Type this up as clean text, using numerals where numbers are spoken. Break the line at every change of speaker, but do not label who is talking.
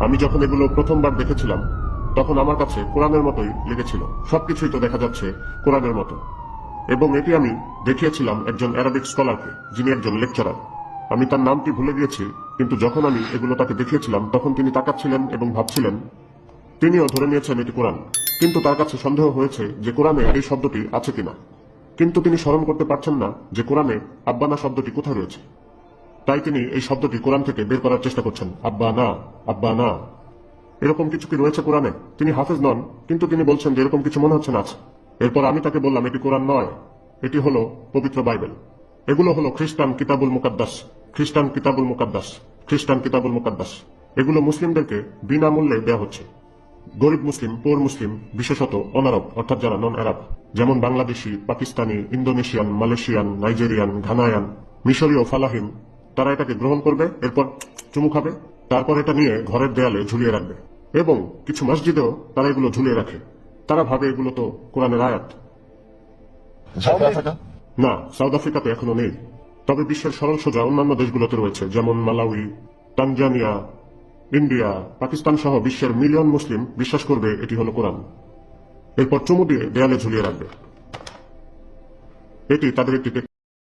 আমি যখন এগুলো প্রথমবার দেখেছিলাম তখন আমার কাছে কোরআনের মতোই লেগেছিল। সবকিছুই তো দেখা যাচ্ছে কোরআনের মতো। এবং এটি আমি দেখিয়েছিলাম একজন অ্যারাবিক স্কলারকে, যিনি একজন লেকচারার। আমি তার নামটি ভুলে গিয়েছি, কিন্তু যখন আমি এগুলো তাকে দেখিয়েছিলাম তখন তিনি তাকাচ্ছিলেন এবং ভাবছিলেন। তিনিও ধরে নিয়েছেন এটি কোরআন, কিন্তু তার কাছে সন্দেহ হয়েছে যে কোরআনে এই শব্দটি আছে কিনা। কিন্তু তিনি স্মরণ করতে পারছেন না যে কোরআনে আব্বানা শব্দটি কোথায় রয়েছে। তাই তিনি এই শব্দটি কোরআন থেকে বের করার চেষ্টা করছেন। আব্বা না, আব্বা না, এরকম কিছু কি রয়েছে কোরআনে? তিনি হাফেজ নন, কিন্তু তিনি বলছেন যে এরকম কিছু মনে হচ্ছে না আছে। এরপর আমি তাকে বললাম এটি কোরআন নয়, এটি হলো পবিত্র বাইবেল। এগুলো হলো খ্রিস্টান কিতাবুল মুকাদ্দাস, খ্রিস্টান কিতাবুল মুকাদ্দাস, খ্রিস্টান কিতাবুল মুকাদ্দাস। এগুলো মুসলিমদেরকে বিনামূল্যে দেওয়া হচ্ছে। গরিব মুসলিম, পোর মুসলিম, বিশেষত অনারব অর্থাৎ যারা নন আরব, যেমন Bangladeshi, Pakistani, Indonesian, Malaysian, Nigerian, Ghanaian, মিশরীয় ফালাহিন, তারা এটাকে গ্রহণ করবে, এরপর চুমু খাবে, তারপর এটা নিয়ে ঘরের দেয়ালে ঝুলিয়ে রাখবে। এবং কিছু মসজিদেও তারা এগুলো ঝুলিয়ে রাখে। তারা ভাবে এগুলো তো কোরআনের আয়াত। না, সাউথ আফ্রিকাতে এখনো নেই, তবে বিশ্বের সরল সোজা অন্যান্য দেশগুলোতে রয়েছে, যেমন মালাউই, তানজানিয়া, ইন্ডিয়া, পাকিস্তান সহ বিশ্বের মিলিয়ন মুসলিম বিশ্বাস করবে এটি হলো কোরআন। এরপর চুমু দিয়ে দেয়ালে ঝুলিয়ে রাখবে। এটি তাদের একটি